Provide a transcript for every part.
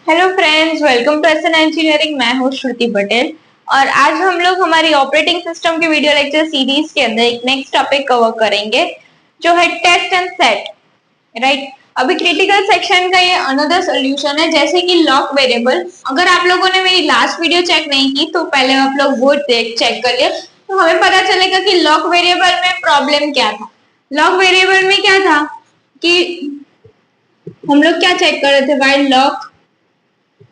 Hello friends, welcome to SN engineering. मैं हूँ श्रुति पटेल और आज हम लोग हमारी ऑपरेटिंग सिस्टम के वीडियो लेक्चर सीरीज के अंदर एक नेक्स्ट टॉपिक कवर करेंगे जो है टेस्ट एंड सेट। राइट, अभी क्रिटिकल सेक्शन का ये अनदर सोल्यूशन है, जैसे कि लॉक वेरिएबल। अगर आप लोगों ने मेरी लास्ट वीडियो चेक नहीं की तो पहले आप लोग वो चेक कर लिया, तो हमें पता चलेगा कि लॉक वेरिएबल में प्रॉब्लम क्या था। लॉक वेरिएबल में क्या था कि हम लोग क्या चेक कर रहे थे, व्हाइल लॉक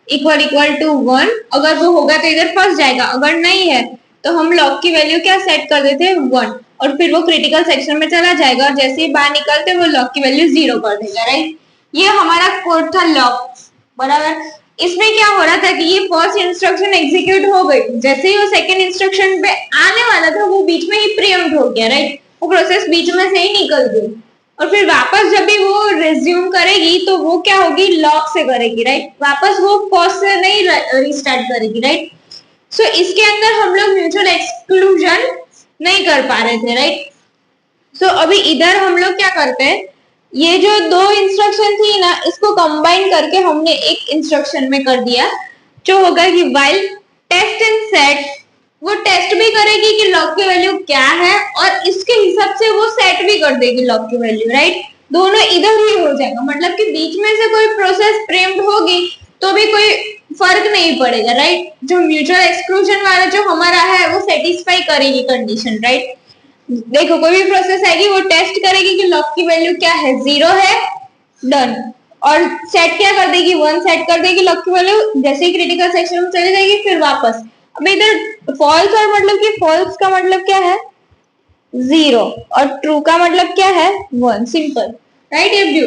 इक्वल टू 1, अगर वो होगा तो इधर फंस जाएगा, अगर नहीं है तो हम लॉक की वैल्यू क्या सेट कर देते हैं 1, और फिर वो क्रिटिकल सेक्शन में चला जाएगा और जैसे ही बाहर निकलते वो लॉक की वैल्यू 0 कर देगा। राइट, ये हमारा कोड था लॉक, बराबर। इसमें क्या हो रहा था कि ये फर्स्ट इंस्ट्रक्शन एग्जीक्यूट हो गई, जैसे ही वो सेकंड इंस्ट्रक्शन पे आने वाला था वो बीच में ही प्रीएम्प्ट हो गया। राइट, वो प्रोसेस बीच में से ही निकल गई और फिर वापस जब भी वो रिज्यूम करेगी तो वो क्या होगी, लॉक से करेगी। राइट, वापस वो फर्स्ट से नहीं रिस्टार्ट करेगी। राइट, सो इसके अंदर हम लोग म्यूचुअल एक्सक्लूजन नहीं कर पा रहे थे। राइट, सो अभी इधर हम लोग क्या करते हैं, ये जो दो इंस्ट्रक्शन थी ना, इसको कंबाइन करके हमने एक इंस्ट्रक्शन में कर दिया, जो होगा कि व्हाइल टेस्ट एंड सेट। वो टेस्ट भी करेगी कि लॉक की वैल्यू क्या है और इसके हिसाब से वो सेट भी कर देगी लॉक की वैल्यू। राइट, दोनों इधर ही हो जाएगा, मतलब कि बीच में से कोई प्रोसेस प्रीएम्प्ट होगी तो भी कोई फर्क नहीं पड़ेगा। राइट, जो म्यूचुअल एक्सक्लूजन वाला जो हमारा है वो सेटिस्फाई करेगी कंडीशन। राइट, देखो कोई भी प्रोसेस आएगी वो टेस्ट करेगी कि लॉक की वैल्यू क्या है, 0 है, डन, और सेट क्या कर देगी, 1 सेट कर देगी लॉक की वैल्यू, जैसे ही क्रिटिकल सेक्शन में चली जाएगी फिर वापस। अब इधर फॉल्स और मतलब कि फॉल्स का मतलब क्या है, 0, और ट्रू का मतलब क्या है, 1, सिंपल। राइट, ये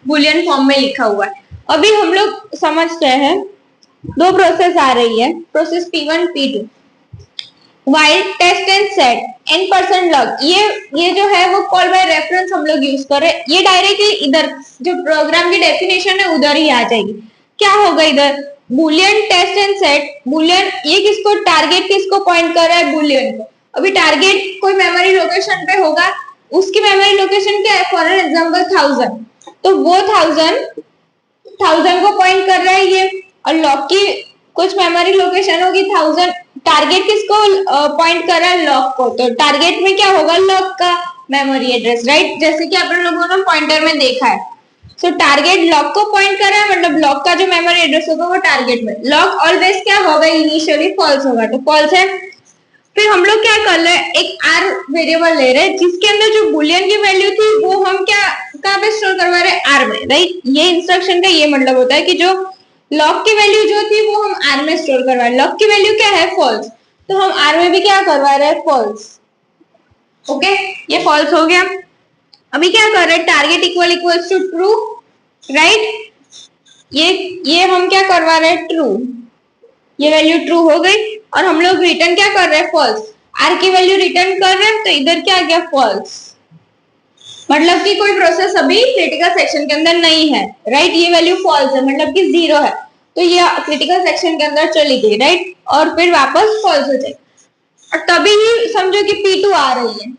बुलियन फॉर्म में लिखा हुआ है। अभी हम लोग समझते हैं, दो प्रोसेस आ रही है, process P1 P2, while test and set n%log, ये जो है वो कॉल बाय रेफरेंस हम लोग यूज कर रहे हैं। ये डायरेक्टली इधर जो प्रोग्राम की डेफिनेशन है उधर ही आ जाएगी। क्या होगा इधर, boolean test and set, boolean ये किसको टारगेट किसको पॉइंट कर रहा है, बुलियन को। अभी टारगेट कोई मेमोरी लोकेशन पे होगा, उसकी मेमोरी लोकेशन क्या है, फॉर एग्जांपल 1000, तो वो 1000 को पॉइंट कर रहा है ये, और लॉक की कुछ मेमोरी लोकेशन होगी 1000, टारगेट किसको पॉइंट कर रहा है, लॉक को, तो टारगेट में क्या होगा, लॉक का मेमोरी एड्रेस। राइट, जैसे कि आप लोगों ने पॉइंटर में देखा है, सो टारगेट लॉक को पॉइंट कर रहा है, मतलब लॉक का जो मेमोरी एड्रेस होगा वो टारगेट में। लॉक ऑलवेज क्या होगा, इनिशियली फॉल्स होगा, तो फॉल्स है। फिर हम लोग क्या कर रहे हैं, एक आर वेरिएबल ले रहे हैं जिसके अंदर जो बुलियन की वैल्यू थी वो हम क्या कहाँ पे स्टोर करवा रहे हैं, आर में। राइट, ये इंस्ट्रक्शन का ये मतलब होता है कि जो लॉक की वैल्यू जो थी वो हम आर में स्टोर करवा रहे हैं। लॉक की वैल्यू क्या है, फॉल्स, तो हम आर में भी क्या करवा रहे हैं, फॉल्स। ओके, ये फॉल्स हो गया। अभी क्या कर रहे हैं, target equals to true. Right, ये हम क्या करवा रहे हैं, ट्रू, ये वैल्यू ट्रू हो गई और हम लोग रिटर्न क्या कर रहे हैं, फॉल्स। आर की वैल्यू रिटर्न कर रहे हैं तो इधर क्या आ गया, फॉल्स, मतलब कि कोई प्रोसेस अभी क्रिटिकल सेक्शन के अंदर नहीं है। राइट, ये वैल्यू फॉल्स है, मतलब कि 0 है, तो ये क्रिटिकल सेक्शन के अंदर चली गई। राइट, और फिर वापस फॉल्स हो जाएगी, और तभी ही समझो कि P2 आ रही है।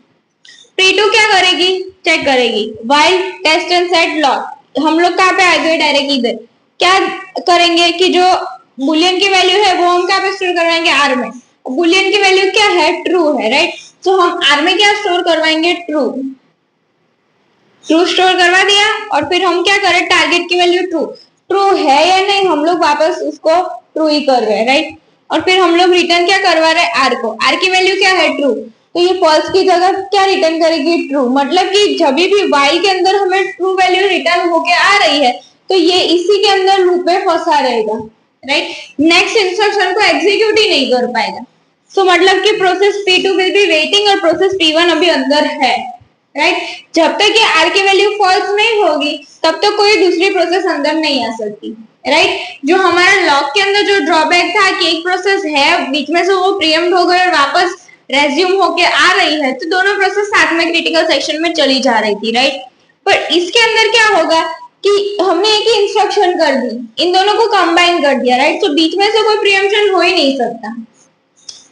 P2 क्या करेगी, चेक करेगी, while test and set lock, हम लोग कहाँ पे आ गए, डायरेक्ट इधर। क्या करेंगे कि जो बुलियन की वैल्यू है वो हम कहाँ पे स्टोर करवाएंगे, आर में। बुलियन की वैल्यू क्या है, ट्रू है। राइट, तो हम आर में क्या स्टोर करवाएंगे, ट्रू, ट्रू स्टोर करवा दिया, और फिर हम क्या करें, टारगेट की वैल्यू ट्रू है या नहीं, हम लोग वापस उसको ट्रू ही कर रहे हैं। राइट, और फिर हम लोग रिटर्न क्या करवा रहे हैं, आर को, आर की वैल्यू क्या है, ट्रू, तो ये फॉल्स की जगह क्या रिटर्न करेगी, ट्रू, मतलब कि जब भी व्हाइल के अंदर हमें ट्रू वैल्यू रिटर्न होके आ रही है तो ये इसी के अंदर लूप में फंसा रहेगा। राइट, नेक्स्ट इंस्ट्रक्शन को एग्जीक्यूट ही नहीं कर पाएगा। सो मतलब कि process P2 will be waiting और प्रोसेस P1 अभी अंदर है। राइट, जब तक ये आर की वैल्यू फॉल्स नहीं होगी तब तक कोई दूसरी प्रोसेस अंदर नहीं आ सकती। राइट, जो हमारा लॉक के अंदर जो ड्रॉबैक था कि एक प्रोसेस है बीच में से वो प्रीएम्प्ट हो गई और वापस रेज्यूम होके आ रही है, तो दोनों प्रोसेस साथ में क्रिटिकल सेक्शन में चली जा रही थी। राइट, पर इसके अंदर क्या होगा कि हमने एक ही इंस्ट्रक्शन कर दी, इन दोनों को कंबाइन कर दिया। राइट, तो बीच में से कोई प्रीएम्प्शन हो ही नहीं सकता।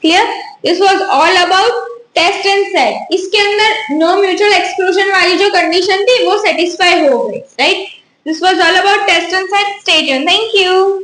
Clear, this was all about test and set. इसके अंदर नो म्यूचुअल एक्सक्लूजन वाली जो कंडीशन थी वो सेटिस्फाई हो गई। Right, this was all about test and set. Stay tuned, thank you.